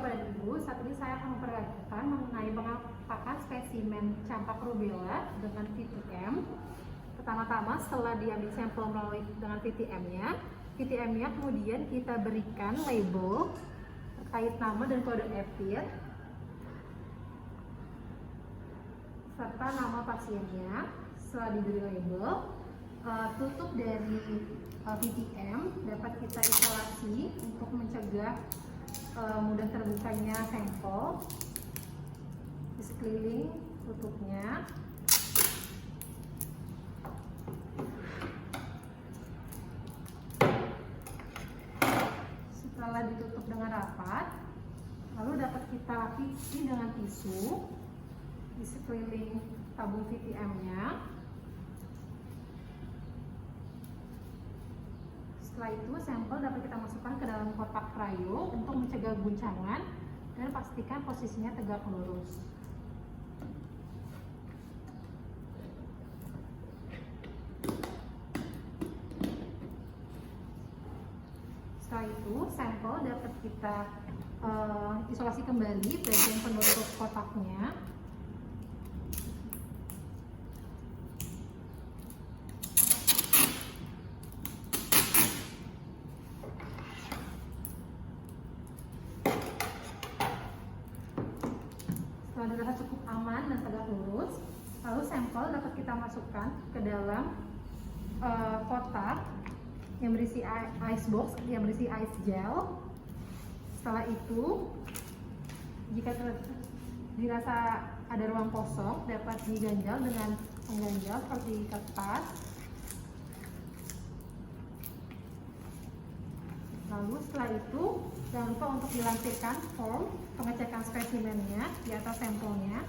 Bapak dan Ibu, saat ini saya akan memperlihatkan mengenai pengapakan spesimen campak rubella dengan VTM. Pertama-tama setelah diambil sampel melalui dengan VTM-nya kemudian kita berikan label terkait nama dan kode EPIT serta nama pasiennya. Setelah diberi label, tutup dari VTM dapat kita isolasi untuk mencegah mudah terbukanya sampel di sekeliling tutupnya. Setelah ditutup dengan rapat, lalu dapat kita lapisi dengan tisu di sekeliling tabung VTM-nya. Setelah itu, sampel dapat kita masukkan ke dalam kotak cryo untuk mencegah guncangan dan pastikan posisinya tegak lurus. Setelah itu, sampel dapat kita isolasi kembali bagian penutup kotaknya. Setelah dirasa cukup aman dan tegak lurus, lalu sampel dapat kita masukkan ke dalam kotak yang berisi ice box, yang berisi ice gel. Setelah itu, jika dirasa ada ruang kosong, dapat diganjal dengan pengganjal seperti kertas. Lalu setelah itu, jangan lupa untuk dilampirkan form pengecekan spesimennya di atas sampelnya.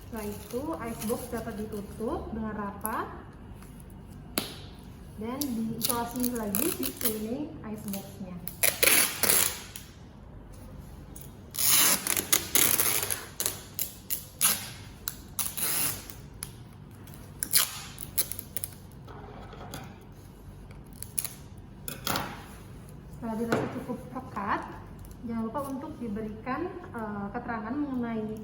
Setelah itu, ice box dapat ditutup dengan rapat dan diisolasi lagi di sekeliling ice box-nya. Setelah dirasa cukup pekat, jangan lupa untuk diberikan keterangan mengenai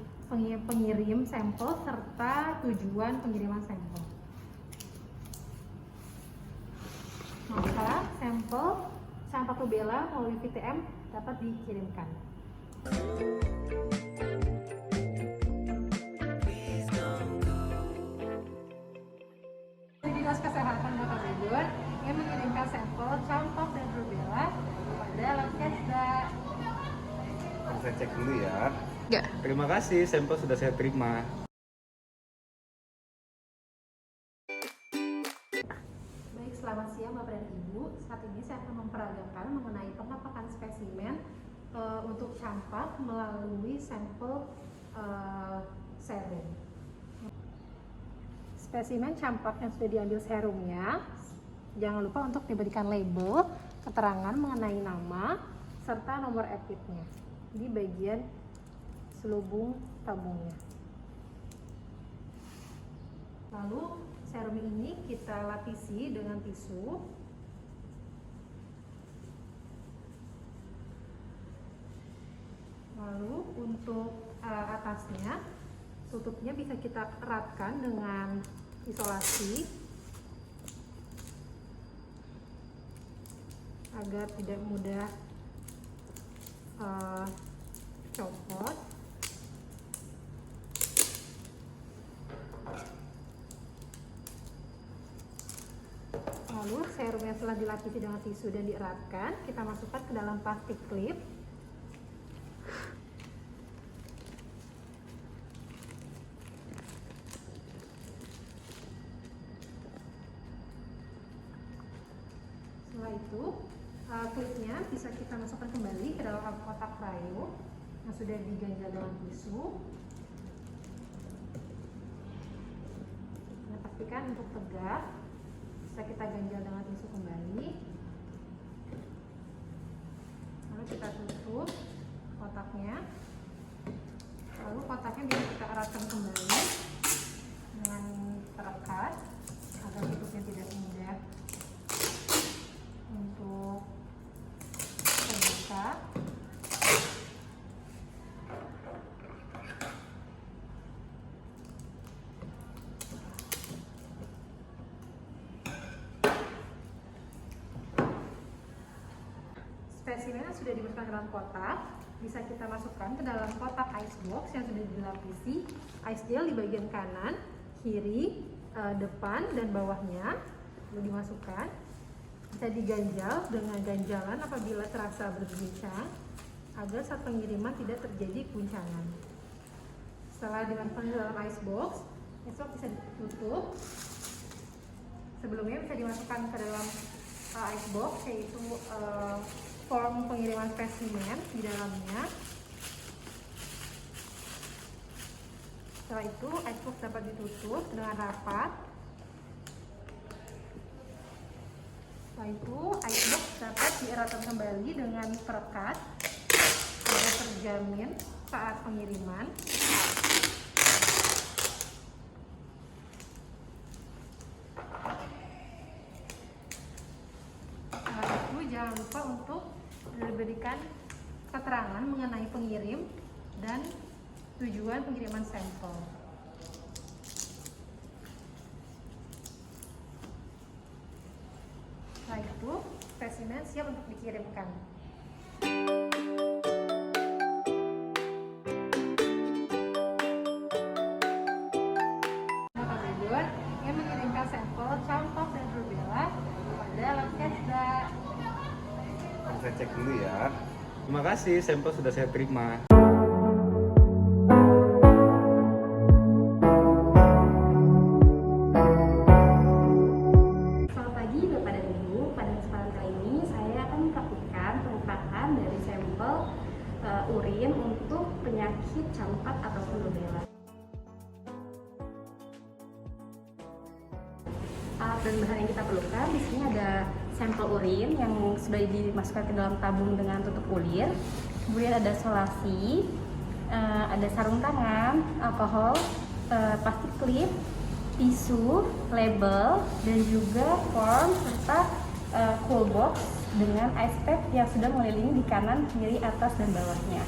pengirim sampel serta tujuan pengiriman sampel. Maka sampel campak rubella melalui VTM dapat dikirimkan. Dinas Kesehatan Kota Bogor yang mengirimkan sampel campak dan rubella kepada Lankesda. Saya cek dulu ya. Ya. Terima kasih, sampel sudah saya terima. Baik, selamat siang Bapak dan Ibu. Saat ini saya akan memperagakan mengenai pengapakan spesimen untuk campak melalui sampel serum. Spesimen campak yang sudah diambil serumnya, jangan lupa untuk diberikan label, keterangan mengenai nama, serta nomor EPIT-nya di bagian selubung tabungnya. Lalu serum ini kita lapisi dengan tisu. Lalu untuk atasnya, tutupnya bisa kita eratkan dengan isolasi agar tidak mudah copot. Lalu serum yang telah dilapisi dengan tisu dan dieratkan, kita masukkan ke dalam plastik klip. Setelah itu, klipnya bisa kita masukkan kembali ke dalam kotak cryo yang sudah diganjal dengan tisu. Nah, pastikan untuk tegak. Bisa kita ganjal dengan tisu kembali, lalu kita tutup kotaknya, lalu kotaknya bisa kita eratkan kembali dengan perekat agar tutupnya tidak mudah untuk spesimen yang sudah dimasukkan ke dalam kotak bisa kita masukkan ke dalam kotak ice box yang sudah dilapisi ice gel di bagian kanan, kiri, depan dan bawahnya. Lalu dimasukkan, bisa diganjal dengan ganjalan apabila terasa berguncang agar saat pengiriman tidak terjadi guncangan. Setelah dimasukkan ke dalam ice box, ice box bisa ditutup. Sebelumnya bisa dimasukkan ke dalam ice box, yaitu form pengiriman spesimen di dalamnya. Setelah itu ice box dapat ditutup dengan rapat. Setelah itu ice box dapat dieratkan kembali dengan perekat agar terjamin saat pengiriman. Jangan lupa untuk diberikan keterangan mengenai pengirim dan tujuan pengiriman sampel. Setelah itu, spesimen siap untuk dikirimkan. Tujuan yang mengirimkan sampel campak dan rubella pada Lankesda. Saya cek dulu ya. Terima kasih, sampel sudah saya terima. Selamat pagi Bapak dan Ibu. Pada kesempatan kali ini saya akan melakukan pengupakan dari sampel urin untuk penyakit campak ataupun rubella. Alat dan bahan yang kita perlukan di sini ada sampel urin yang sudah dimasukkan ke dalam tabung dengan tutup ulir. Kemudian ada solasi, ada sarung tangan, alkohol, plastik klip, tisu, label, dan juga form serta cool box dengan ice pack yang sudah mengelilingi di kanan, kiri, atas, dan bawahnya.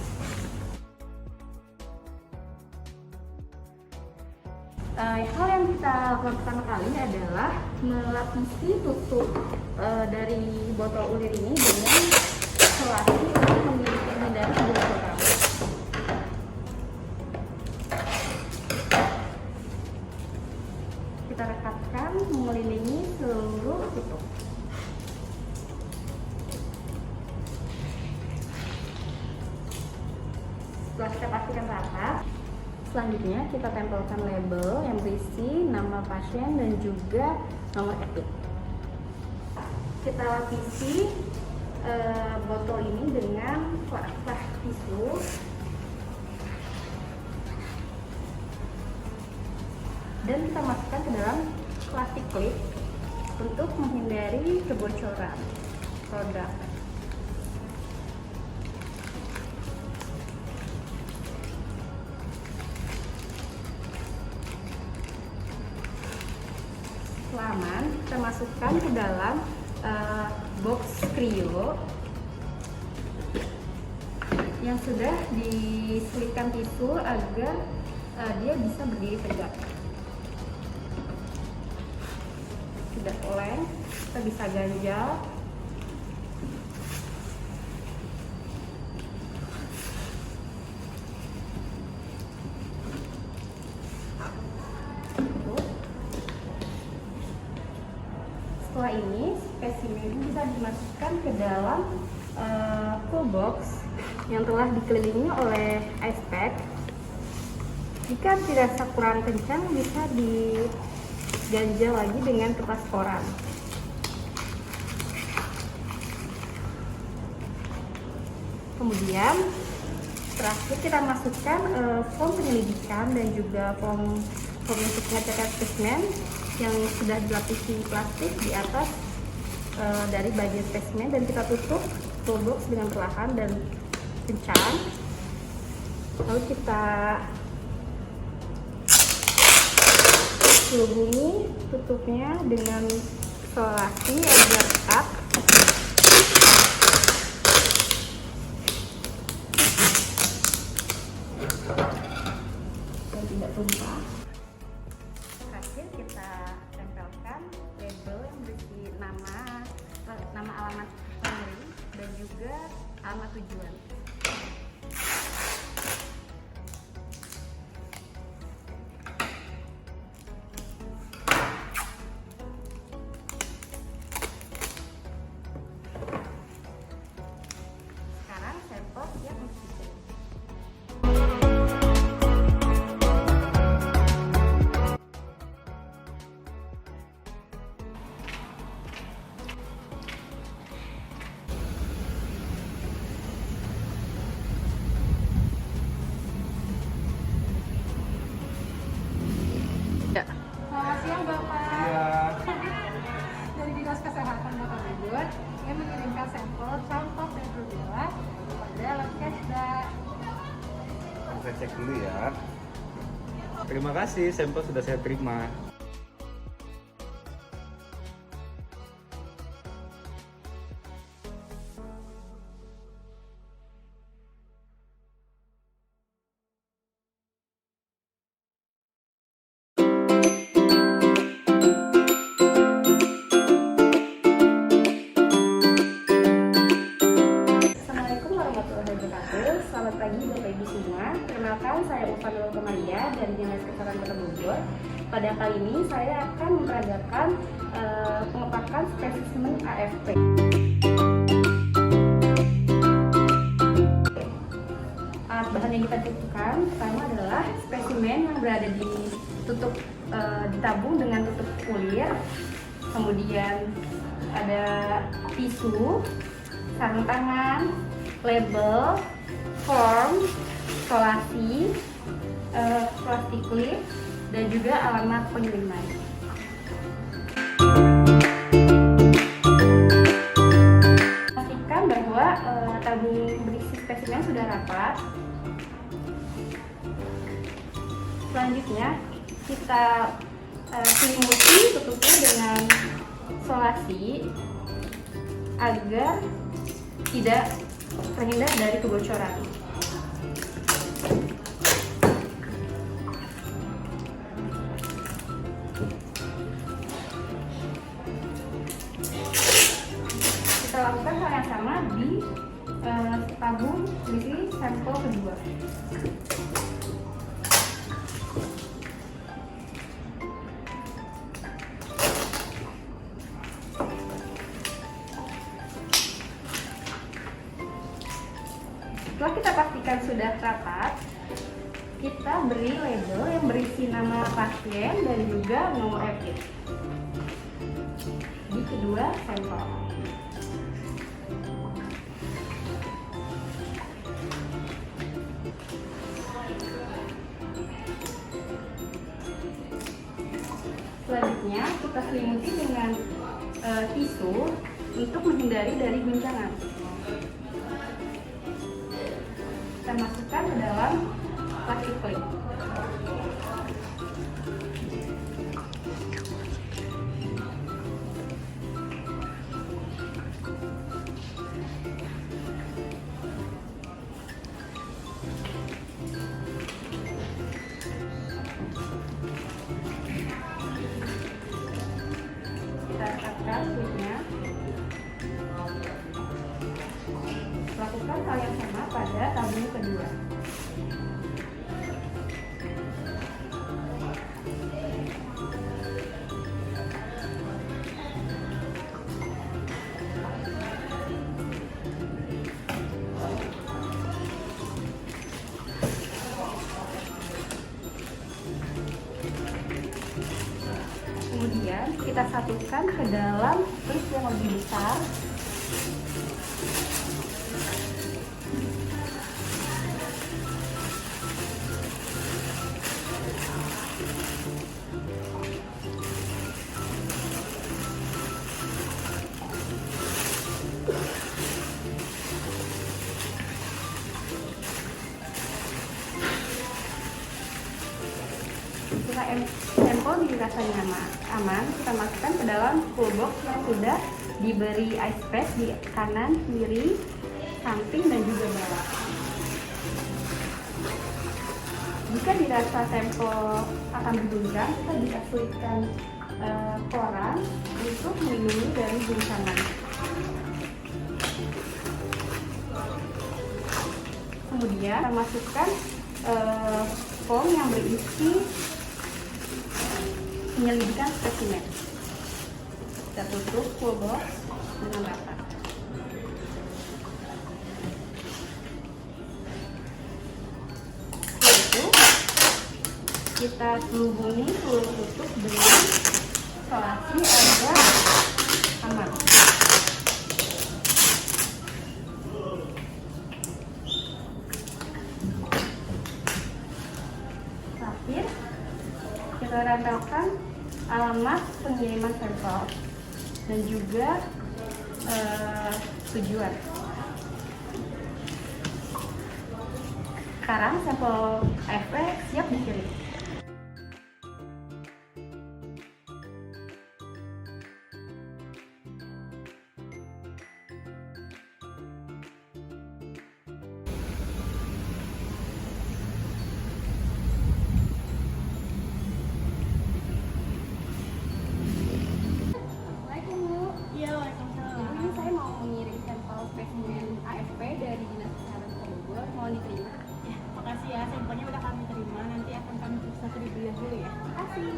Hal yang kita lakukan pertama kali adalah melapisi tutup dari botol ulir ini dengan solasi untuk menghindari kebocoran. Kita rekatkan mengelilingi seluruh tutup. Setelah kita pastikan rata, selanjutnya kita tempelkan label yang berisi nama pasien dan juga nomor etik. Kita lapisi botol ini dengan plastik tisu dan kita masukkan ke dalam plastik klip untuk menghindari kebocoran produk. Aman, kita masukkan ke dalam box Cryo yang sudah diselipkan tisu agar dia bisa berdiri tegak. Tidak oleng, kita bisa ganjal. Setelah ini, spesimen ini bisa dimasukkan ke dalam cool box yang telah dikelilingi oleh ice pack. Jika dirasa kurang kencang, bisa diganjal lagi dengan kertas koran. Kemudian, terakhir kita masukkan form penyelidikan dan juga form untuk pengecekan spesimen yang sudah dilapisi plastik di atas dari bagian spesimen, dan kita tutup full box dengan perlahan dan kencang. Lalu kita hubungi tutupnya dengan solasi agar ketat. Dan tidak tumpah. Terakhir kita tempelkan label yang berisi nama alamat pengirim dan juga alamat tujuan. Sekarang sampel siap untuk dikirim. Selamat siang Bapak. Iya. Dari Dinas Kesehatan Kota Bogor, yang mengirimkan sampel campak dan rubella pada Lankesda. Saya cek dulu ya. Terima kasih, sampel sudah saya terima. Assalamualaikum warahmatullahi wabarakatuh. Selamat pagi Bapak Ibu semua. Perkenalkan, saya Ufanul Komaria dari Dinas Kesehatan Kota Bogor. Pada kali ini saya akan memperagakan pengepakan spesimen AFP. Alat bahan yang kita butuhkan pertama adalah spesimen yang berada ditabung dengan tutup kulir. Kemudian ada tisu, sarung tangan, label, form, isolasi, plastik clip, dan juga alamat pengiriman. Pastikan bahwa tabung berisi spesimen sudah rapat. Selanjutnya kita selimuti tutupnya dengan isolasi agar tidak terhindar dari kebocoran. Kita lakukan hal yang sama di tabung berisi sampel kedua. Setelah kita pastikan sudah rapat, kita beri label yang berisi nama pasien dan juga nomor epi di kedua sampel. Selanjutnya kita selimuti dengan tisu untuk menghindari dari guncangan. Kita masukkan ke dalam plastik clip. Kita rekatkan clipnya. Lakukan hal yang sama pada tabung kedua. Kemudian kita satukan ke dalam clip yang lebih besar. Setelah sampel dirasa aman, kita masukkan ke dalam cool box yang sudah diberi ice press di kanan, kiri, samping, dan juga bawah. Jika dirasa sampel akan berguncang, kita bisa selipkan koran untuk melindungi dari guncangan. Kemudian kita masukkan form yang berisi penyelidikan spesimen. Kita tutup full box dengan rata. Setelah itu kita hubungi seluruh tutup dengan isolasi agar aman. Terakhir, kita ratakan alamat pengiriman sampel dan juga tujuan. Sekarang sampel AFP siap dikirim. Iya, Waalaikumsalam. Jadi ini saya mau mengirim sampel spesimen AFP dari Dinas Kesehatan Bogor, mohon diterima. Ya, makasih ya, sampelnya udah kami terima. Nanti akan kami periksa terlebih dahulu ya. Terima kasih.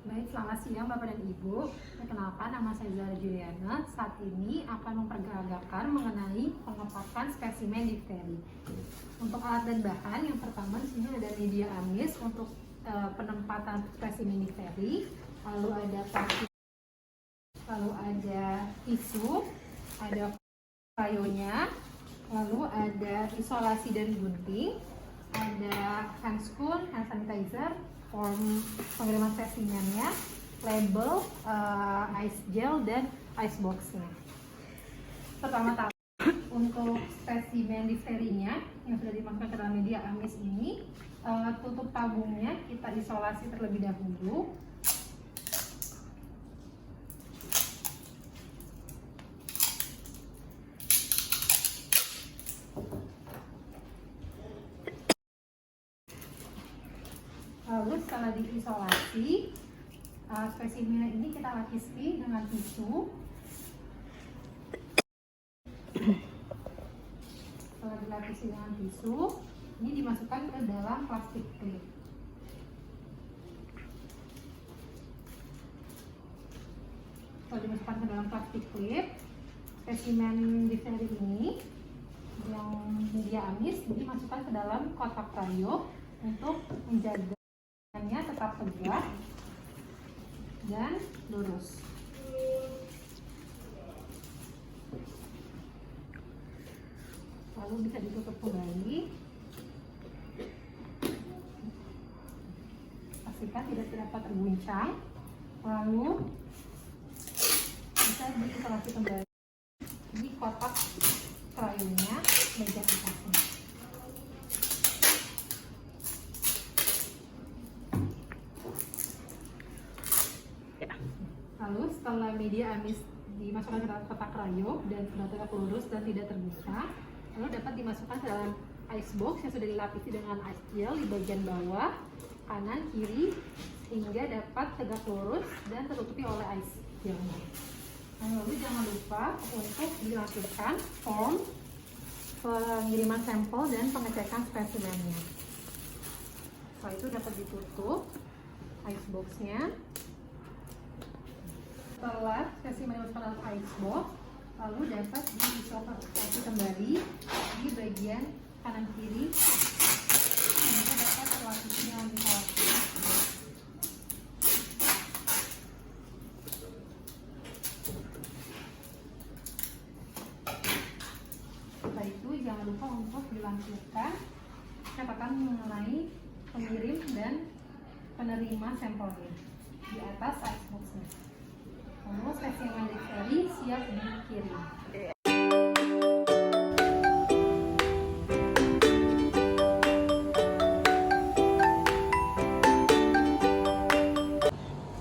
Baik, selamat siang Bapak dan Ibu. Perkenalkan, nama saya Zara Juliana. Saat ini akan memperagakan mengenai pengepakan spesimen difteri. Untuk alat dan bahan, yang pertama di sini ada media amis untuk penempatan spesimen difteri, lalu ada plastik, lalu ada tisu, ada krayonya, lalu ada isolasi dan gunting, ada handscoon, hand sanitizer, form pengiriman spesimennya, label, ice gel, dan ice boxnya. Pertama-tama untuk spesimen difterinya yang sudah dimasukkan ke dalam media amis ini, tutup tabungnya kita isolasi terlebih dahulu. Lalu setelah diisolasi, spesimen ini kita lapisi dengan tisu. Setelah dilapisi dengan tisu, ini dimasukkan ke dalam plastik klip. Setelah dimasukkan ke dalam plastik klip, spesimen difteri ini yang media amis dimasukkan ke dalam kotak krayo untuk menjaganya tetap tegak dan lurus. Lalu bisa ditutup kembali. Pastikan tidak dapat terguncang. Lalu bisa diisolasi kembali di kotak krayonya bagian atasnya. Lalu setelah media amis dimasukkan ke dalam kotak krayo dan sudah tegak lurus dan tidak terbuka, lalu dapat dimasukkan ke dalam ice box yang sudah dilapisi dengan ice gel di bagian bawah, kanan, kiri, hingga dapat tegak lurus dan tertutupi oleh ice gelnya. Lalu jangan lupa untuk dilakukan form pengiriman sampel dan pengecekan spesimennya. Setelah itu dapat ditutup ice boxnya. Setelah spesimen dimasukkan dalam ice box, lalu dapat diisolasi kembali di bagian kanan kiri sehingga dapat terlapisi dengan isolasi. Setelah itu jangan lupa untuk dilampirkan catatan mengenai pengirim dan penerima sampelnya di atas ice boxnya. Lalu spesimen difteri siap dikirim.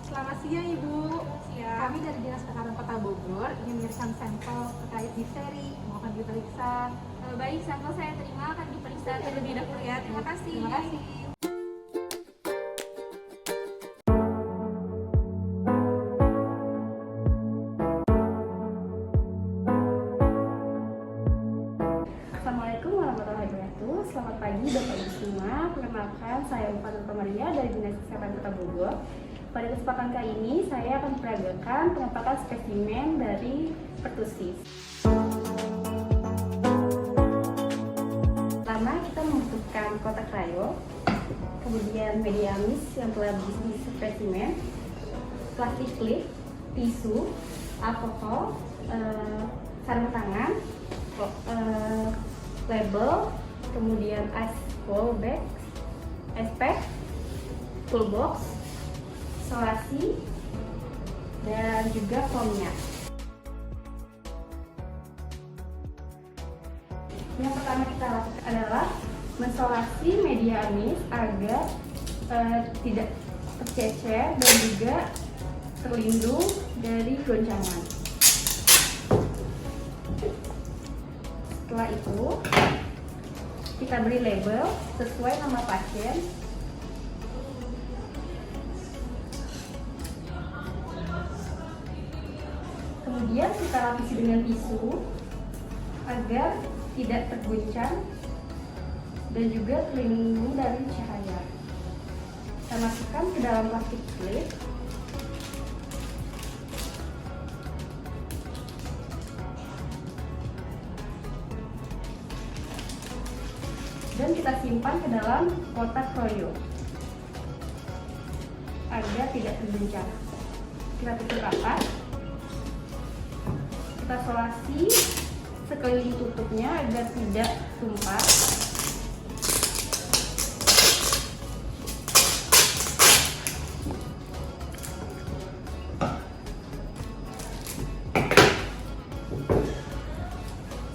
Selamat siang Ibu. Kami dari Dinas Kesehatan Kota Bogor ingin mengirimkan sampel terkait difteri. Mohon diperiksa. Baik, sampel saya terima akan diperiksa terlebih dahulu ya. Terima kasih. Terima kasih. Kesehatan Kota Bogor. Pada kesempatan kali ini saya akan memperagakan penempatan spesimen dari pertusis. Pertama kita membutuhkan kotak krayo, kemudian media amis yang telah diisi spesimen, plastik klip, tisu, alkohol, sarung tangan, label, kemudian ice ball bag, ice pack, toolbox, solasi, dan juga foamnya. Yang pertama kita lakukan adalah mensolasi media amis agar tidak tercecer dan juga terlindung dari goncangan. Setelah itu kita beri label sesuai nama pasien. Kemudian kita lapisi dengan tisu agar tidak terguncang dan juga terlindung dari cahaya. Kita masukkan ke dalam plastik klip. Dan kita simpan ke dalam kotak kroyo agar tidak terguncang. Kita tutup rapat. Kita solasi sekeliling tutupnya agar tidak tumpah.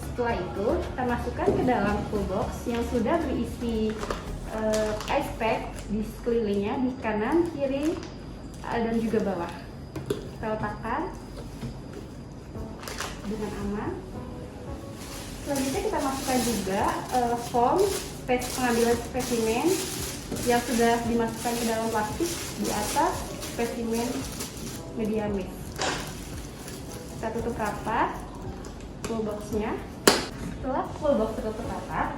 Setelah itu kita masukkan ke dalam toolbox yang sudah berisi ice pack di sekelilingnya, di kanan, kiri, dan juga bawah. Kita letakkan dengan aman. Selanjutnya kita masukkan juga foam pengambilan spesimen yang sudah dimasukkan ke dalam plastik di atas spesimen media amis. Kita tutup rapat toolboxnya. Setelah toolbox tertutup rapat,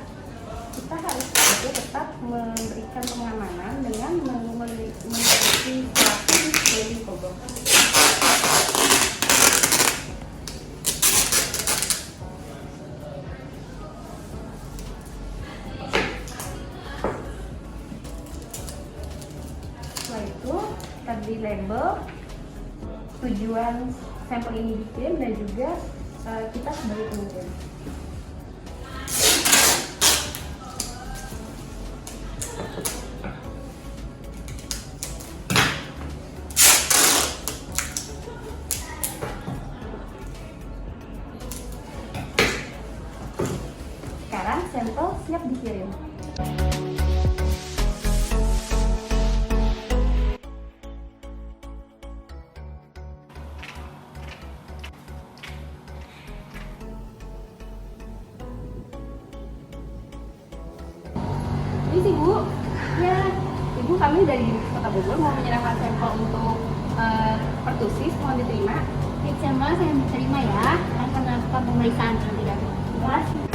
kita harus juga tetap memberikan pengamanan dengan memiliki plastik di toolbox. Setelah itu kita beri label tujuan sampel ini dikirim dan juga kita sebagai pengirim. Sekarang sampel siap dikirim. Ini sih Bu, ya Ibu kami dari Kota Bogor mau menyerahkan sampel untuk pertusis, mohon diterima. Baik, sampel saya diterima ya. Akan melakukan pemeriksaan terlebih dahulu. Terima kasih.